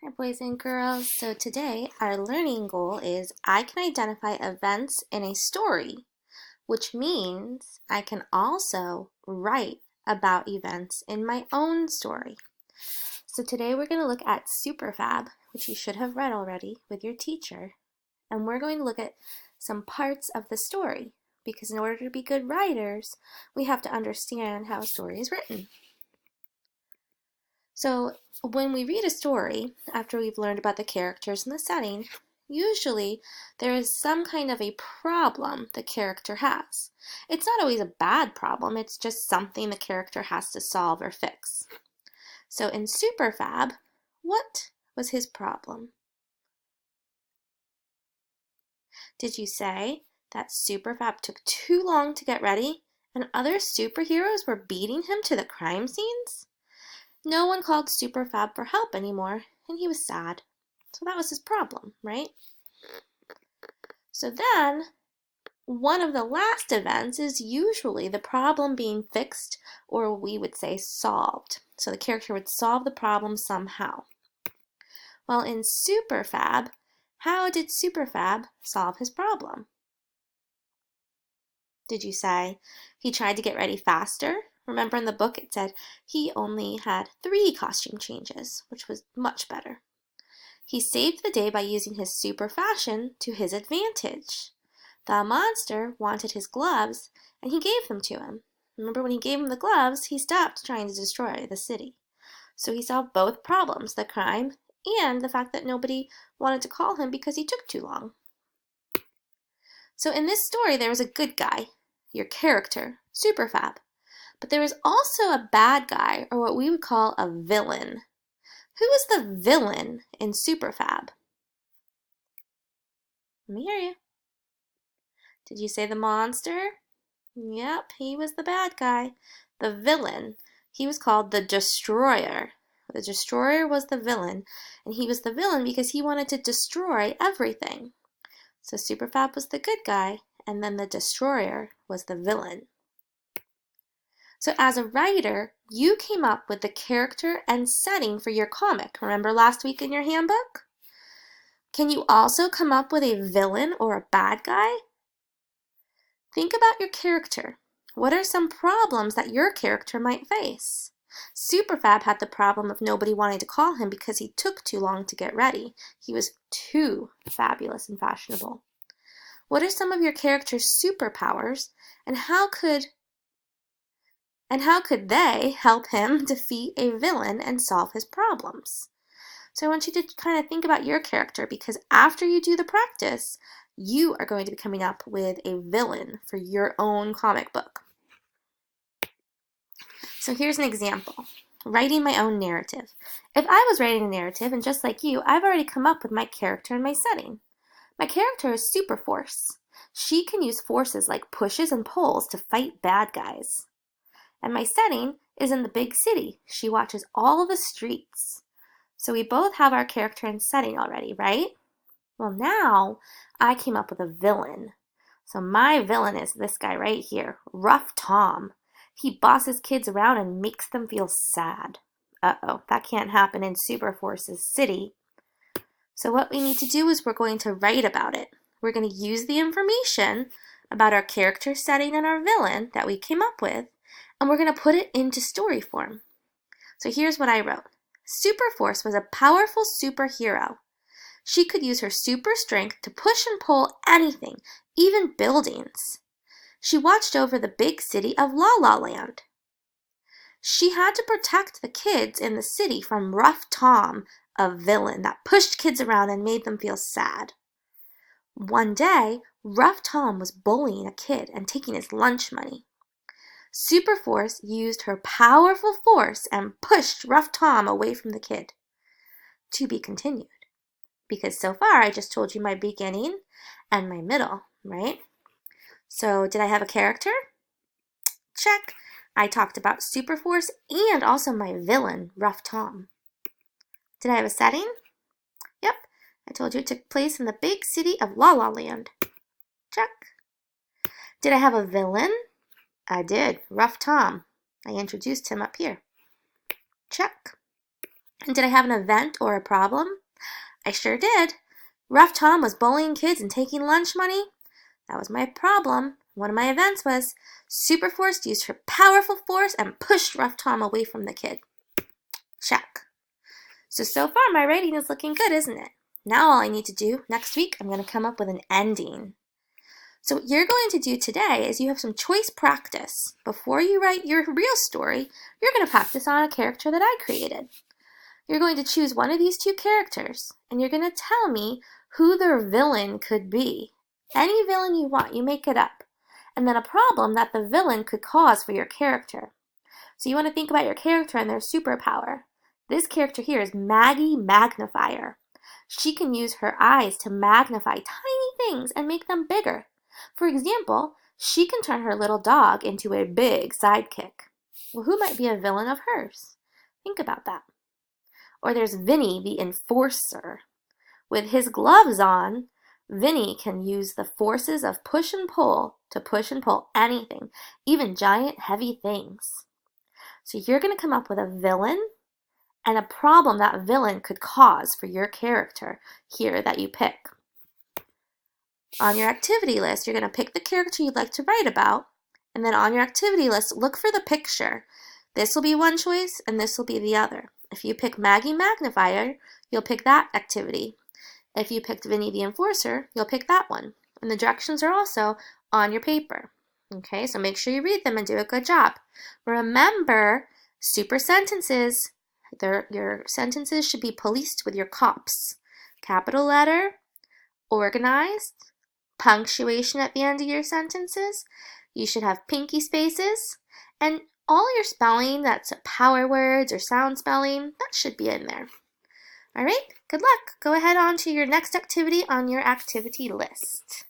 Hi boys and girls, so today our learning goal is I can identify events in a story, which means I can also write about events in my own story. So today we're going to look at Superfab, which you should have read already with your teacher, and we're going to look at some parts of the story, because in order to be good writers, we have to understand how a story is written. So when we read a story, after we've learned about the characters and the setting, usually there is some kind of a problem the character has. It's not always a bad problem, it's just something the character has to solve or fix. So in Superfab, what was his problem? Did you say that Superfab took too long to get ready and other superheroes were beating him to the crime scenes? No one called Superfab for help anymore, and he was sad. So that was his problem, right? So then, one of the last events is usually the problem being fixed, or we would say solved. So the character would solve the problem somehow. Well, in Superfab, how did Superfab solve his problem? Did you say he tried to get ready faster? Remember in the book it said he only had 3 costume changes, which was much better. He saved the day by using his super fashion to his advantage. The monster wanted his gloves, and he gave them to him. Remember when he gave him the gloves, he stopped trying to destroy the city. So he solved both problems, the crime and the fact that nobody wanted to call him because he took too long. So in this story, there was a good guy, your character, Superfab. But there was also a bad guy, or what we would call a villain. Who was the villain in Superfab? Let me hear you. Did you say the monster? Yep, he was the bad guy. The villain. He was called the Destroyer. The Destroyer was the villain, and he was the villain because he wanted to destroy everything. So Superfab was the good guy, and then the Destroyer was the villain. So as a writer, you came up with the character and setting for your comic. Remember last week in your handbook? Can you also come up with a villain or a bad guy? Think about your character. What are some problems that your character might face? Superfab had the problem of nobody wanting to call him because he took too long to get ready. He was too fabulous and fashionable. What are some of your character's superpowers, and how could they help him defeat a villain and solve his problems? So I want you to kind of think about your character, because after you do the practice, you are going to be coming up with a villain for your own comic book. So here's an example. Writing my own narrative. If I was writing a narrative, and just like you, I've already come up with my character and my setting. My character is Superforce. She can use forces like pushes and pulls to fight bad guys. And my setting is in the big city. She watches all of the streets. So we both have our character and setting already, right? Well, now I came up with a villain. So my villain is this guy right here, Rough Tom. He bosses kids around and makes them feel sad. Uh-oh, that can't happen in Superforce's city. So what we need to do is we're going to write about it. We're going to use the information about our character setting and our villain that we came up with, and we're going to put it into story form. So here's what I wrote. Superforce was a powerful superhero. She could use her super strength to push and pull anything, even buildings. She watched over the big city of La La Land. She had to protect the kids in the city from Rough Tom, a villain that pushed kids around and made them feel sad. One day, Rough Tom was bullying a kid and taking his lunch money. Superforce used her powerful force and pushed Rough Tom away from the kid. To be continued. Because so far I just told you my beginning and my middle, right? So did I have a character? Check. I talked about Superforce and also my villain, Rough Tom. Did I have a setting? Yep. I told you it took place in the big city of La La Land. Check. Did I have a villain? I did. Rough Tom. I introduced him up here. Check. And did I have an event or a problem? I sure did. Rough Tom was bullying kids and taking lunch money. That was my problem. One of my events was Superforce used her powerful force and pushed Rough Tom away from the kid. Check. So far my writing is looking good, isn't it? Now all I need to do, next week, I'm going to come up with an ending. So what you're going to do today is you have some choice practice. Before you write your real story, you're going to practice on a character that I created. You're going to choose one of these two characters, and you're going to tell me who their villain could be. Any villain you want, you make it up. And then a problem that the villain could cause for your character. So you want to think about your character and their superpower. This character here is Maggie Magnifier. She can use her eyes to magnify tiny things and make them bigger. For example, she can turn her little dog into a big sidekick. Well, who might be a villain of hers? Think about that. Or there's Vinny the Enforcer. With his gloves on, Vinny can use the forces of push and pull to push and pull anything, even giant heavy things. So you're going to come up with a villain and a problem that villain could cause for your character here that you pick. On your activity list, you're going to pick the character you'd like to write about, and then on your activity list, look for the picture. This will be one choice, and this will be the other. If you pick Maggie Magnifier, you'll pick that activity. If you picked Vinny the Enforcer, you'll pick that one. And the directions are also on your paper. Okay, so make sure you read them and do a good job. Remember, super sentences. Your sentences should be policed with your COPs. Capital letter, organized, punctuation at the end of your sentences. You should have pinky spaces. And all your spelling, that's power words or sound spelling, that should be in there. All right, good luck. Go ahead on to your next activity on your activity list.